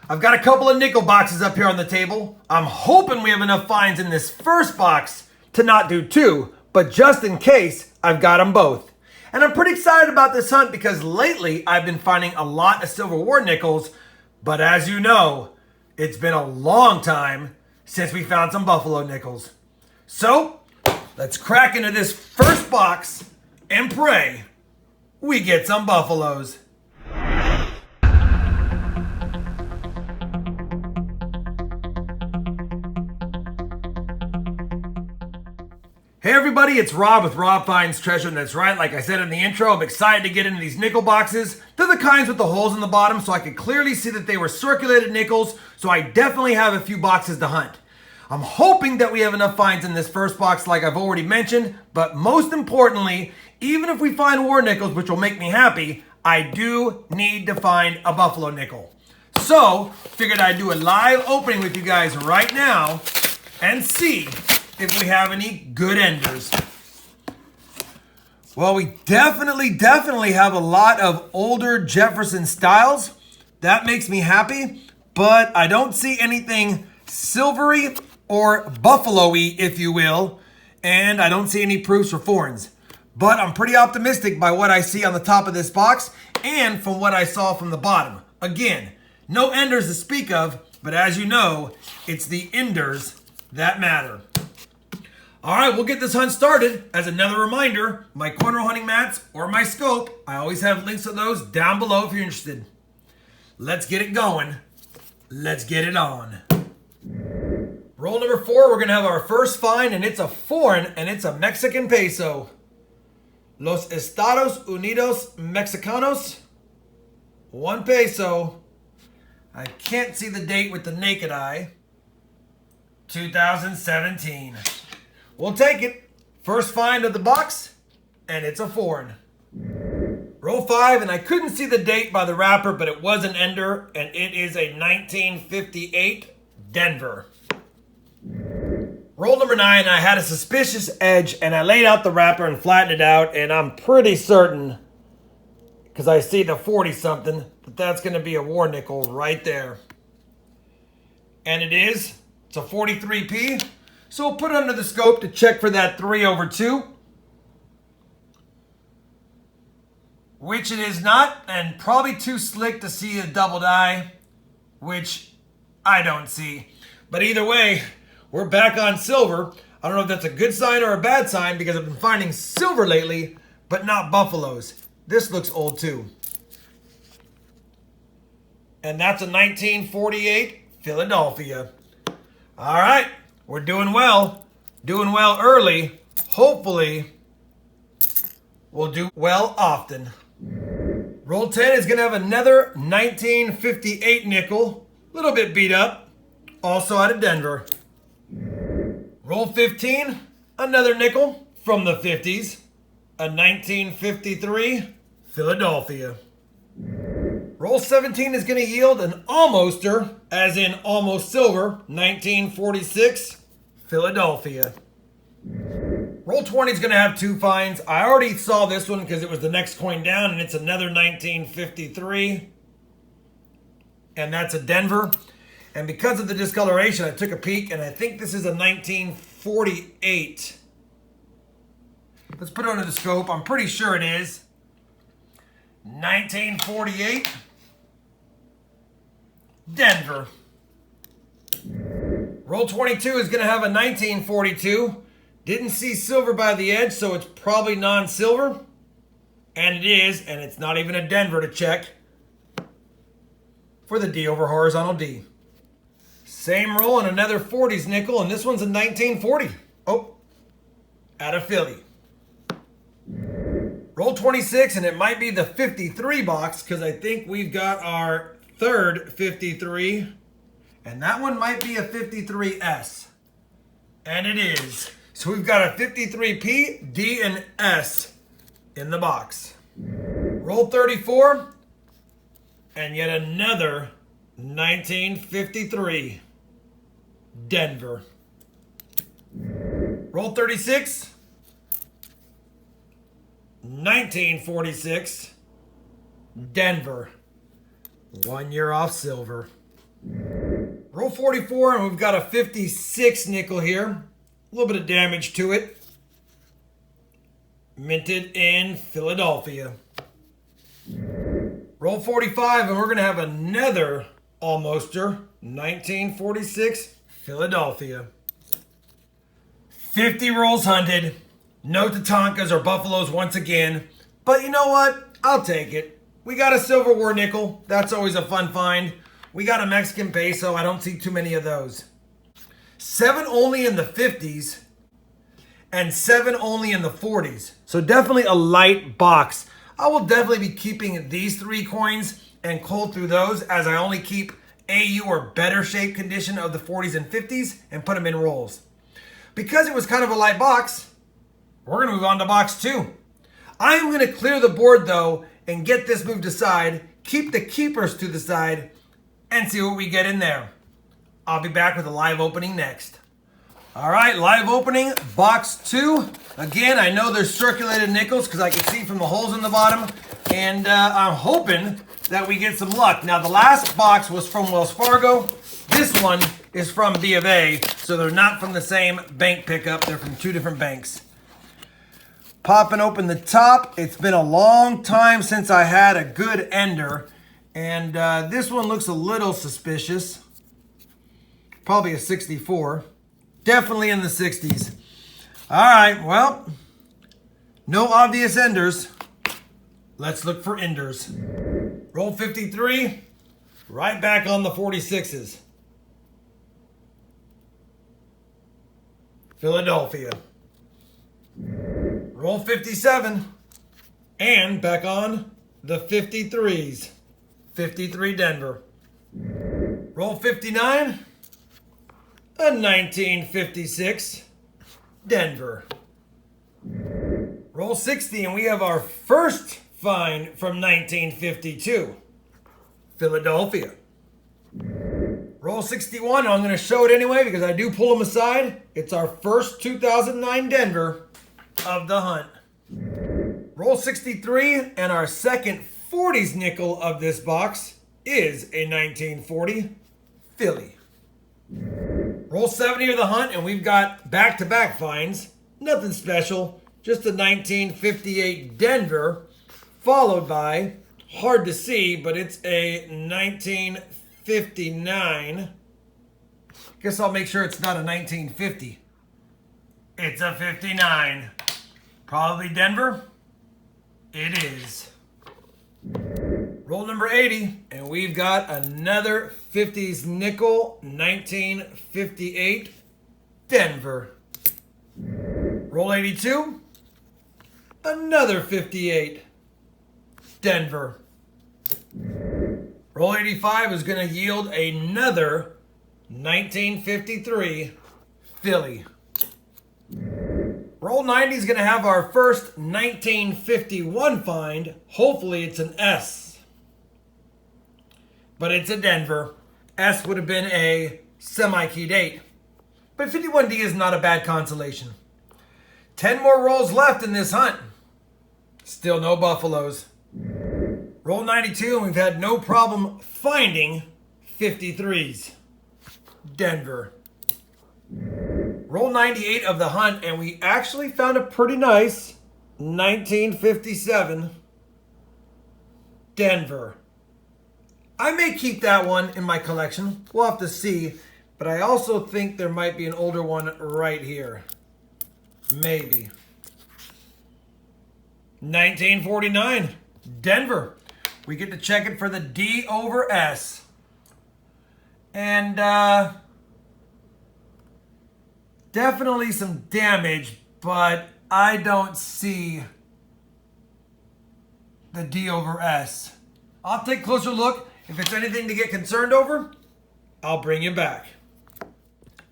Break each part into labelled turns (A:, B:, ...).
A: I've got a couple of nickel boxes up here on the table. I'm hoping we have enough finds in this first box to not do two, but just in case, I've got them both. And I'm pretty excited about this hunt because lately I've been finding a lot of Silver War nickels, but as you know, it's been a long time since we found some Buffalo nickels. So, let's crack into this first box and pray we get some Buffaloes. Hey everybody, it's Rob with RobFindsTreasure, and that's right, like I said in the intro, I'm excited to get into these nickel boxes. They're the kinds with the holes in the bottom, so I could clearly see that they were circulated nickels, so I definitely have a few boxes to hunt. I'm hoping that we have enough finds in this first box like I've already mentioned, but most importantly, even if we find war nickels, which will make me happy, I do need to find a Buffalo nickel. So, figured I'd do a live opening with you guys right now and see if we have any good enders. Well, we definitely have a lot of older Jefferson styles. That makes me happy, but I don't see anything silvery or buffalo-y, if you will, and I don't see any proofs for foreigns. But I'm pretty optimistic by what I see on the top of this box and from what I saw from the bottom. Again, no enders to speak of, but as you know, it's the enders that matter. All right, we'll get this hunt started. As another reminder, my corner hunting mats or my scope, I always have links to those down below if you're interested. Let's get it going. Let's get it on. Roll number 4, we're gonna have our first find, and it's a foreign, and it's a Mexican peso. Los Estados Unidos Mexicanos. 1 peso. I can't see the date with the naked eye. 2017. We'll take it. First find of the box, and it's a foreign. Roll 5, and I couldn't see the date by the wrapper, but it was an ender, and it is a 1958 Denver. Roll number 9, I had a suspicious edge, and I laid out the wrapper and flattened it out, and I'm pretty certain, because I see the 40-something, that that's going to be a war nickel right there. And it is. It's a 43p. So we'll put it under the scope to check for that 3/2. Which it is not, and probably too slick to see a double die, which I don't see. But either way, we're back on silver. I don't know if that's a good sign or a bad sign because I've been finding silver lately, but not Buffaloes. This looks old too. And that's a 1948 Philadelphia. All right. We're doing well early. Hopefully, we'll do well often. Roll 10 is going to have another 1958 nickel. A little bit beat up. Also out of Denver. Roll 15, another nickel from the 50s. A 1953 Philadelphia. Roll 17 is going to yield an almoster, as in almost silver, 1946 Philadelphia. Roll 20 is going to have 2 finds. I already saw this one because it was the next coin down, and it's another 1953. And that's a Denver. And because of the discoloration, I took a peek, and I think this is a 1948. Let's put it under the scope. I'm pretty sure it is. 1948. Denver. Roll 22 is going to have a 1942. Didn't see silver by the edge, so it's probably non-silver. And it is, and it's not even a Denver to check for the D over horizontal D. Same roll and another 40s nickel, and this one's a 1940. Oh, out of Philly. Roll 26, and it might be the 53 box because I think we've got our third 53, and that one might be a 53S, and it is. So we've got a 53P, D, and S in the box. Roll 34, and yet another 1953 Denver. Roll 36, 1946 Denver. 1 year off silver. Roll 44, and we've got a 56 nickel here. A little bit of damage to it. Minted in Philadelphia. Roll 45, and we're going to have another almoster. 1946, Philadelphia. 50 rolls hunted. No Tatankas or Buffaloes once again. But you know what? I'll take it. We got a Silver War nickel. That's always a fun find. We got a Mexican peso. I don't see too many of those. 7 only in the 50s. And 7 only in the 40s. So definitely a light box. I will definitely be keeping these 3 coins and cull through those, as I only keep AU or better shape condition of the 40s and 50s and put them in rolls. Because it was kind of a light box, we're going to move on to box 2. I am going to clear the board though and get this moved aside, keep the keepers to the side, and see what we get in there. I'll be back with a live opening next. All right, live opening, box 2. Again, I know there's circulated nickels because I can see from the holes in the bottom. And I'm hoping that we get some luck. Now, the last box was from Wells Fargo. This one is from B of A, so they're not from the same bank pickup. They're from 2 different banks. Popping open the top. It's been a long time since I had a good ender. And this one looks a little suspicious. Probably a 64. Definitely in the 60s. All right, well, no obvious enders. Let's look for enders. Roll 53, right back on the 46s. Philadelphia. Roll 57, and back on the 53s. 53 Denver. Roll 59. A 1956 Denver. Roll 60, and we have our first find from 1952. Philadelphia. Roll 61, and I'm going to show it anyway because I do pull them aside. It's our first 2009 Denver of the hunt. Roll 63, and our second 40s nickel of this box is a 1940 Philly. Roll 70 of the hunt, and we've got back-to-back finds. Nothing special, just a 1958 Denver, followed by, hard to see, but it's a 1959. Guess I'll make sure it's not a 1950. It's a 59. Probably Denver. It is. Roll number 80, and we've got another 50s nickel, 1958 Denver. Roll 82, another 58 Denver. Roll 85 is going to yield another 1953 Philly. Roll 90 is going to have our first 1951 find. Hopefully it's an S. But it's a Denver. S would have been a semi-key date. But 51D is not a bad consolation. 10 more rolls left in this hunt. Still no Buffaloes. Roll 92, and we've had no problem finding 53s. Denver. Roll 98 of the hunt, and we actually found a pretty nice 1957 Denver. I may keep that one in my collection. We'll have to see. But I also think there might be an older one right here. Maybe. 1949. Denver. We get to check it for the D over S. And definitely some damage, but I don't see the D over S. I'll take a closer look. If it's anything to get concerned over, I'll bring you back.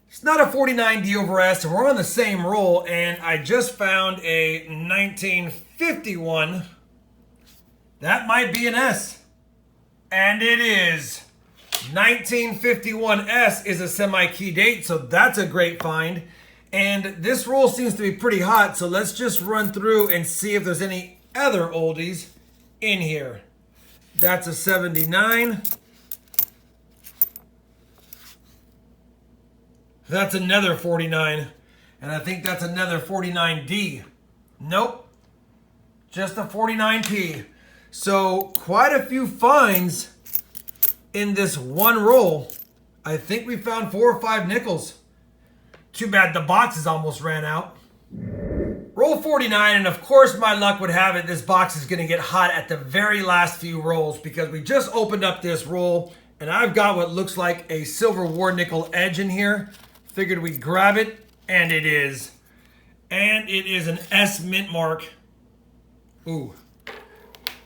A: It's not a 49 D over S, and we're on the same roll, and I just found a 1951. That might be an S. And it is. 1951S is a semi-key date, so that's a great find. And this roll seems to be pretty hot, so let's just run through and see if there's any other oldies in here. That's a 79. That's another 49. And I think that's another 49D. Nope. Just a 49P. So quite a few finds in this one roll. I think we found 4 or 5 nickels. Too bad the boxes almost ran out. Roll 49, and of course my luck would have it, this box is going to get hot at the very last few rolls because we just opened up this roll and I've got what looks like a silver war nickel edge in here. Figured we'd grab it, and it is. And it is an S mint mark. Ooh.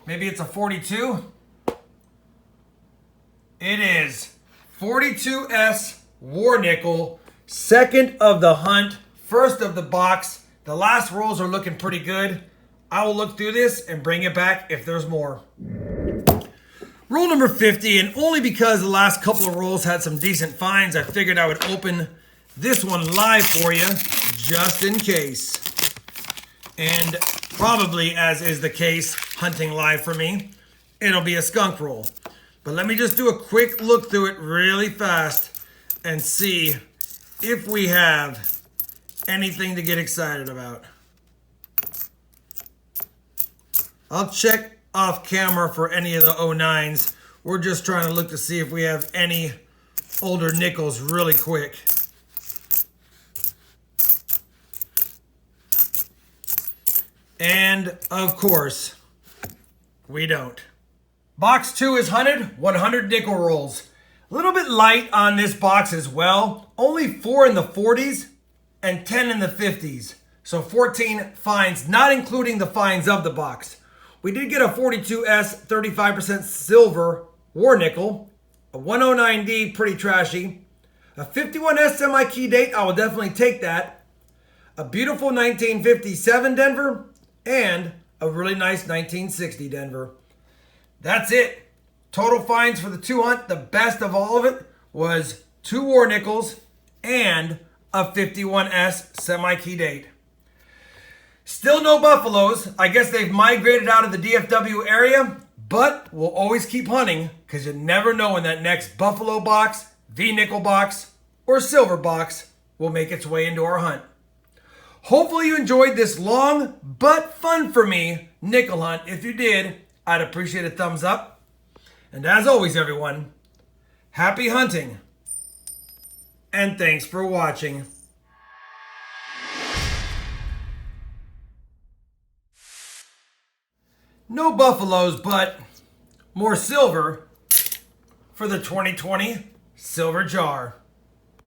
A: Maybe it's a 42? It is. 42S war nickel. Second of the hunt. First of the box. The last rolls are looking pretty good. I will look through this and bring it back if there's more. Roll number 50, and only because the last couple of rolls had some decent finds, I figured I would open this one live for you, just in case. And probably, as is the case, hunting live for me, it'll be a skunk roll. But let me just do a quick look through it really fast and see if we have anything to get excited about. I'll check off camera for any of the 09s. We're just trying to look to see if we have any older nickels really quick. And of course, we don't. Box 2 is hunted, 100 nickel rolls. A little bit light on this box as well. Only 4 in the 40s and 10 in the 50s. So 14 finds, not including the finds of the box. We did get a 42S 35% silver war nickel, a 109D pretty trashy, a 51S semi-key date, I will definitely take that, a beautiful 1957 Denver, and a really nice 1960 Denver. That's it. Total finds for the 2 hunt, the best of all of it was 2 war nickels and a 51S semi-key date. Still no buffaloes. I guess they've migrated out of the DFW area, but we'll always keep hunting because you never know when that next buffalo box, V-nickel box, or silver box will make its way into our hunt. Hopefully you enjoyed this long but fun for me nickel hunt. If you did, I'd appreciate a thumbs up. And as always, everyone, happy hunting and thanks for watching. No buffaloes, but more silver for the 2020 silver jar.